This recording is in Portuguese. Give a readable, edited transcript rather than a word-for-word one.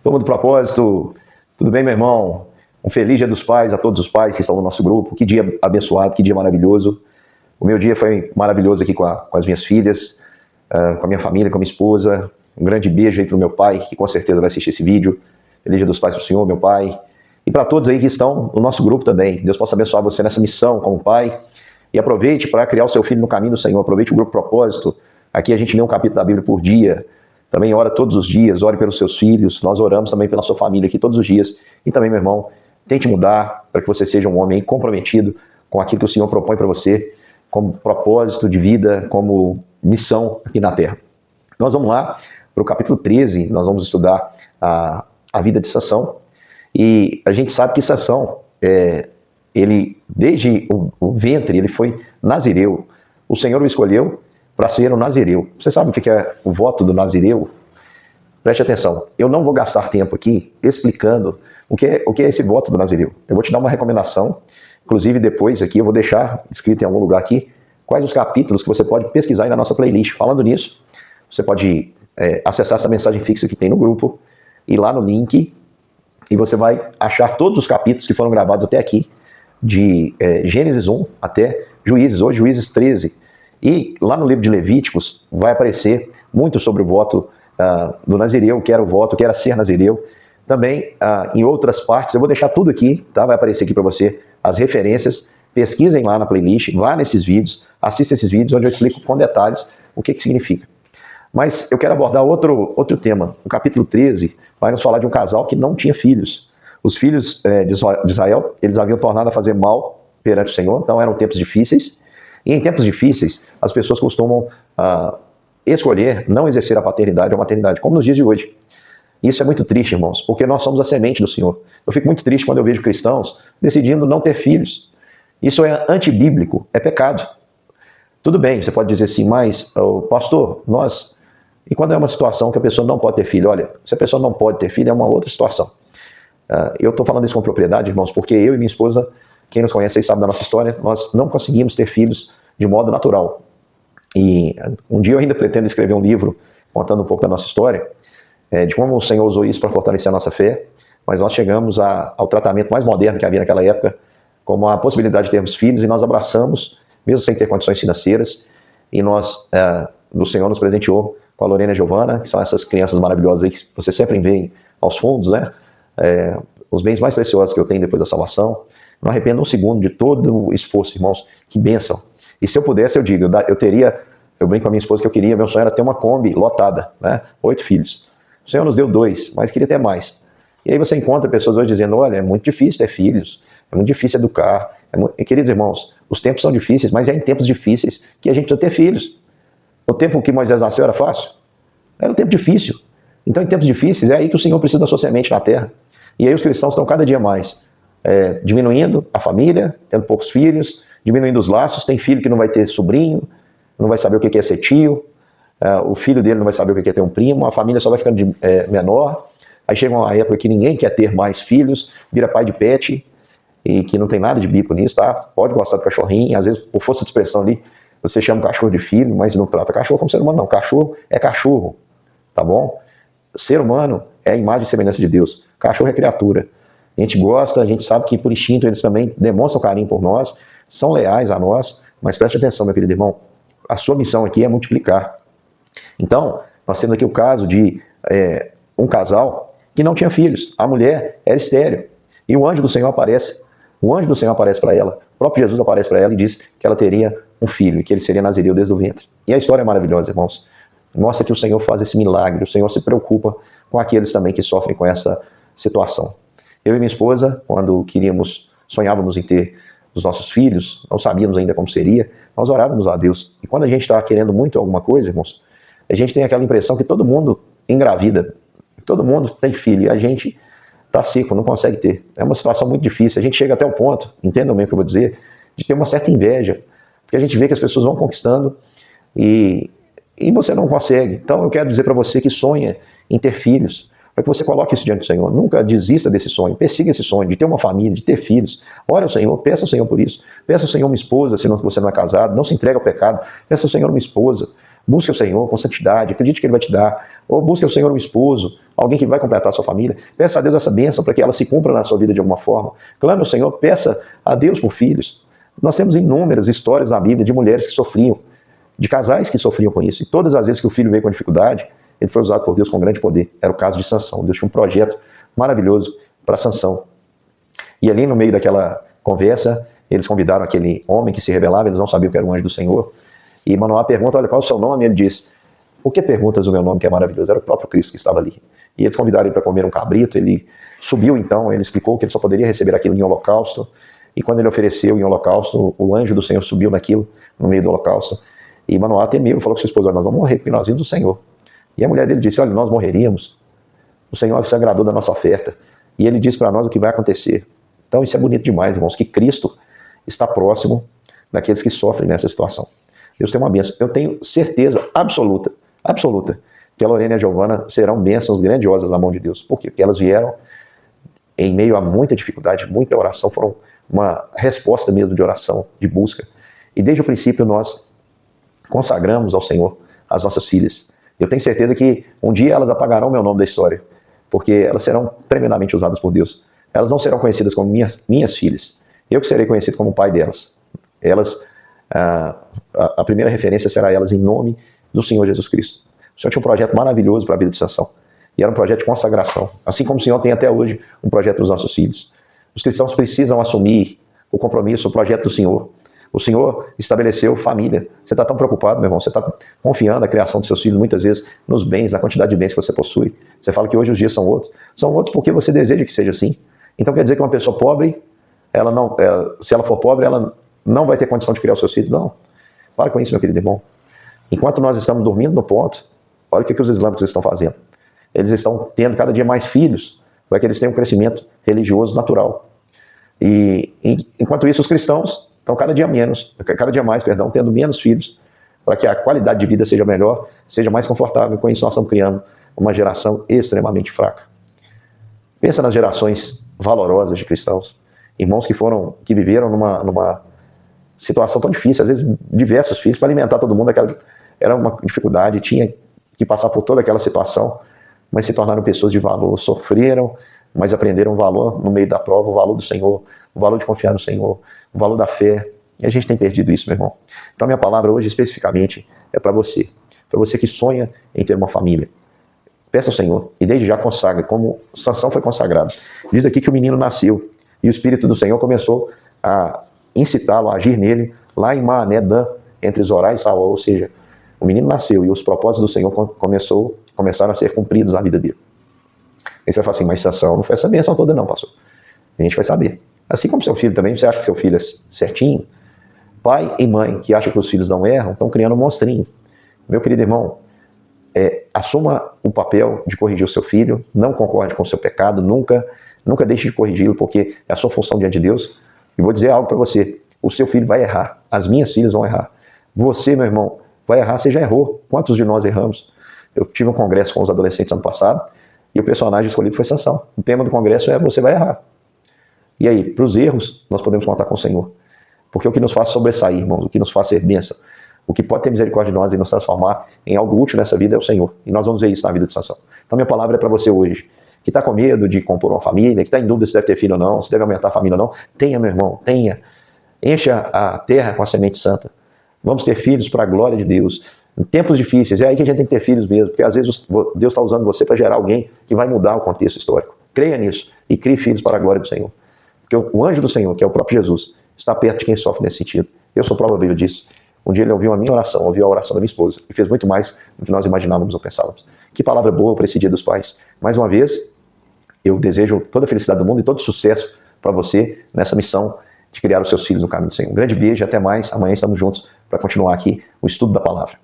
Turma do Propósito, tudo bem, meu irmão? Um feliz Dia dos Pais a todos os pais que estão no nosso grupo. Que dia abençoado, que dia maravilhoso. O meu dia foi maravilhoso aqui com as minhas filhas, com a minha família, com a minha esposa. Um grande beijo aí pro meu pai, que com certeza vai assistir esse vídeo. Feliz Dia dos Pais pro senhor, meu pai. E para todos aí que estão no nosso grupo também. Deus possa abençoar você nessa missão como pai. E aproveite para criar o seu filho no caminho do Senhor. Aproveite o grupo Propósito. Aqui a gente lê um capítulo da Bíblia por dia. Também ora todos os dias, ore pelos seus filhos. Nós oramos também pela sua família aqui todos os dias. E também, meu irmão, tente mudar para que você seja um homem comprometido com aquilo que o Senhor propõe para você, como propósito de vida, como missão aqui na Terra. Nós vamos lá para o capítulo 13, nós vamos estudar a vida de Sansão. E a gente sabe que Sansão, ele, desde o ventre, ele foi nazireu. O Senhor o escolheu para ser um nazireu. Você sabe o que é o voto do nazireu? Preste atenção, eu não vou gastar tempo aqui explicando o que é esse voto do nazireu. Eu vou te dar uma recomendação, inclusive depois aqui eu vou deixar escrito em algum lugar aqui quais os capítulos que você pode pesquisar aí na nossa playlist. Falando nisso, você pode acessar essa mensagem fixa que tem no grupo, ir lá no link e você vai achar todos os capítulos que foram gravados até aqui, de Gênesis 1 até Juízes, hoje Juízes 13. E lá no livro de Levíticos vai aparecer muito sobre o voto do nazireu, que era o voto, que era ser nazireu. Também em outras partes, eu vou deixar tudo aqui, tá? Vai aparecer aqui para você as referências. Pesquisem lá na playlist, vá nesses vídeos, assista esses vídeos onde eu explico com detalhes o que significa. Mas eu quero abordar outro tema. O capítulo 13 vai nos falar de um casal que não tinha filhos. Os filhos de Israel, eles haviam tornado a fazer mal perante o Senhor, então eram tempos difíceis. E em tempos difíceis, as pessoas costumam escolher não exercer a paternidade ou a maternidade, como nos dias de hoje. Isso é muito triste, irmãos, porque nós somos a semente do Senhor. Eu fico muito triste quando eu vejo cristãos decidindo não ter filhos. Isso é antibíblico, é pecado. Tudo bem, você pode dizer assim, mas, pastor, nós... E quando é uma situação que a pessoa não pode ter filho? Olha, se a pessoa não pode ter filho, é uma outra situação. Eu estou falando isso com propriedade, irmãos, porque eu e minha esposa, quem nos conhece aí sabe da nossa história, nós não conseguimos ter filhos de modo natural. E um dia eu ainda pretendo escrever um livro contando um pouco da nossa história, de como o Senhor usou isso para fortalecer a nossa fé, mas nós chegamos ao tratamento mais moderno que havia naquela época, como a possibilidade de termos filhos, e nós abraçamos, mesmo sem ter condições financeiras, e o Senhor nos presenteou com a Lorena e a Giovana, que são essas crianças maravilhosas aí que você sempre vê aos fundos, né? Os bens mais preciosos que eu tenho depois da salvação. Não arrependo um segundo de todo o esforço, irmãos, que bênção. E se eu pudesse, eu digo, eu brinco com a minha esposa que meu sonho era ter uma Kombi lotada, né? 8 filhos. O Senhor nos deu 2, mas queria ter mais. E aí você encontra pessoas hoje dizendo, olha, é muito difícil ter filhos, é muito difícil educar. Queridos irmãos, os tempos são difíceis, mas é em tempos difíceis que a gente precisa ter filhos. O tempo que Moisés nasceu era fácil? Era um tempo difícil. Então, em tempos difíceis, é aí que o Senhor precisa da sua semente na terra. E aí os cristãos estão cada dia mais diminuindo a família, tendo poucos filhos, diminuindo os laços. Tem filho que não vai ter sobrinho, não vai saber o que é ser tio, o filho dele não vai saber o que é ter um primo, a família só vai ficando menor. Aí chega uma época que ninguém quer ter mais filhos, vira pai de pet, e que não tem nada de bíblico nisso, tá? Pode gostar do cachorrinho, às vezes, por força de expressão ali, você chama o cachorro de filho, mas não trata cachorro como ser humano, não. Cachorro é cachorro, tá bom? Ser humano é a imagem e semelhança de Deus. Cachorro é criatura. A gente gosta, a gente sabe que por instinto eles também demonstram carinho por nós, são leais a nós, mas preste atenção, meu querido irmão, a sua missão aqui é multiplicar. Então, nós temos aqui o caso de um casal que não tinha filhos. A mulher era estéril. E o anjo do Senhor aparece. O anjo do Senhor aparece para ela. O próprio Jesus aparece para ela e diz que ela teria um filho, e que ele seria nazireu desde o ventre. E a história é maravilhosa, irmãos. Mostra que o Senhor faz esse milagre. O Senhor se preocupa com aqueles também que sofrem com essa situação. Eu e minha esposa, quando sonhávamos em ter os nossos filhos, não sabíamos ainda como seria, nós orávamos a Deus. E quando a gente está querendo muito alguma coisa, irmãos, a gente tem aquela impressão que todo mundo engravida, todo mundo tem filho, e a gente está seco, não consegue ter. É uma situação muito difícil. A gente chega até o ponto, entendam bem o que eu vou dizer, de ter uma certa inveja, porque a gente vê que as pessoas vão conquistando e você não consegue. Então eu quero dizer para você que sonha em ter filhos, para que você coloque isso diante do Senhor. Nunca desista desse sonho, persiga esse sonho de ter uma família, de ter filhos. Ore ao Senhor, peça ao Senhor por isso. Peça ao Senhor uma esposa, se você não é casado, não se entregue ao pecado. Peça ao Senhor uma esposa. Busque o Senhor com santidade, acredite que Ele vai te dar. Ou busque o Senhor um esposo, alguém que vai completar a sua família. Peça a Deus essa bênção para que ela se cumpra na sua vida de alguma forma. Clame ao Senhor, peça a Deus por filhos. Nós temos inúmeras histórias na Bíblia de mulheres que sofriam, de casais que sofriam com isso. E todas as vezes que o filho veio com dificuldade, ele foi usado por Deus com grande poder. Era o caso de Sansão. Deus tinha um projeto maravilhoso para Sansão. E ali no meio daquela conversa, eles convidaram aquele homem que se rebelava, eles não sabiam que era um anjo do Senhor. E Manoá pergunta, olha, qual é o seu nome? E ele diz, por que perguntas o meu nome que é maravilhoso? Era o próprio Cristo que estava ali. E eles convidaram ele para comer um cabrito, ele subiu então, ele explicou que ele só poderia receber aquilo em holocausto. E quando ele ofereceu em holocausto, o anjo do Senhor subiu naquilo, no meio do holocausto. E Manoá temeu, falou com sua esposa, nós vamos morrer, porque nós vimos do Senhor. E a mulher dele disse, olha, nós morreríamos. O Senhor se agradou da nossa oferta. E ele diz para nós o que vai acontecer. Então isso é bonito demais, irmãos, que Cristo está próximo daqueles que sofrem nessa situação. Deus tem uma bênção. Eu tenho certeza absoluta, que a Lorena e a Giovana serão bênçãos grandiosas na mão de Deus. Por quê? Porque elas vieram em meio a muita dificuldade, muita oração, foram uma resposta mesmo de oração, de busca. E desde o princípio nós consagramos ao Senhor as nossas filhas. Eu tenho certeza que um dia elas apagarão o meu nome da história, porque elas serão tremendamente usadas por Deus. Elas não serão conhecidas como minhas filhas. Eu que serei conhecido como o pai delas. Elas, a primeira referência será elas em nome do Senhor Jesus Cristo. O Senhor tinha um projeto maravilhoso para a vida de Sansão. E era um projeto de consagração. Assim como o Senhor tem até hoje um projeto para os nossos filhos. Os cristãos precisam assumir o compromisso, o projeto do Senhor. O Senhor estabeleceu família. Você está tão preocupado, meu irmão, você está confiando na criação dos seus filhos, muitas vezes, nos bens, na quantidade de bens que você possui. Você fala que hoje os dias são outros. São outros porque você deseja que seja assim. Então quer dizer que uma pessoa pobre, se ela for pobre, ela não vai ter condição de criar os seus filhos? Não. Para com isso, meu querido irmão. Enquanto nós estamos dormindo no ponto, olha o que os islâmicos estão fazendo. Eles estão tendo cada dia mais filhos, para que eles tenham um crescimento religioso natural. E enquanto isso, os cristãos estão cada dia mais, tendo menos filhos, para que a qualidade de vida seja melhor, seja mais confortável. Com isso, nós estamos criando uma geração extremamente fraca. Pensa nas gerações valorosas de cristãos, irmãos que viveram numa situação tão difícil, às vezes diversos filhos, para alimentar todo mundo, era uma dificuldade, tinha que passar por toda aquela situação, mas se tornaram pessoas de valor, sofreram, mas aprenderam o valor no meio da prova, o valor do Senhor, o valor de confiar no Senhor, o valor da fé. E a gente tem perdido isso, meu irmão. Então minha palavra hoje especificamente é para você que sonha em ter uma família. Peça ao Senhor e desde já consagre, como Sansão foi consagrado. Diz aqui que o menino nasceu e o Espírito do Senhor começou a incitá-lo, a agir nele, lá em Maané-Dan, entre Zorá e Saul, ou seja, o menino nasceu e os propósitos do Senhor começaram a ser cumpridos na vida dele. Aí você vai falar assim, mas Sansão não foi essa bênção toda não, pastor. A gente vai saber. Assim como seu filho também, você acha que seu filho é certinho? Pai e mãe que acham que os filhos não erram, estão criando um monstrinho. Meu querido irmão, assuma o papel de corrigir o seu filho, não concorde com o seu pecado, nunca deixe de corrigi-lo, porque é a sua função diante de Deus. E vou dizer algo para você, o seu filho vai errar, as minhas filhas vão errar. Você, meu irmão, vai errar, você já errou. Quantos de nós erramos? Eu tive um congresso com os adolescentes ano passado, e o personagem escolhido foi Sansão. O tema do congresso é você vai errar. E aí, para os erros, nós podemos contar com o Senhor. Porque o que nos faz sobressair, irmãos, o que nos faz ser bênção, o que pode ter misericórdia de nós e nos transformar em algo útil nessa vida é o Senhor. E nós vamos ver isso na vida de Sansão. Então minha palavra é para você hoje, que está com medo de compor uma família, que está em dúvida se deve ter filho ou não, se deve aumentar a família ou não. Tenha, meu irmão, tenha. Encha a terra com a semente santa. Vamos ter filhos para a glória de Deus. Em tempos difíceis, é aí que a gente tem que ter filhos mesmo, porque às vezes Deus está usando você para gerar alguém que vai mudar o contexto histórico. Creia nisso e crie filhos para a glória do Senhor. Porque o anjo do Senhor, que é o próprio Jesus, está perto de quem sofre nesse sentido. Eu sou prova viva disso. Um dia ele ouviu a minha oração, ouviu a oração da minha esposa, e fez muito mais do que nós imaginávamos ou pensávamos. Que palavra boa para esse Dia dos Pais. Mais uma vez, eu desejo toda a felicidade do mundo e todo sucesso para você nessa missão de criar os seus filhos no caminho do Senhor. Um grande beijo, até mais. Amanhã estamos juntos para continuar aqui o estudo da palavra.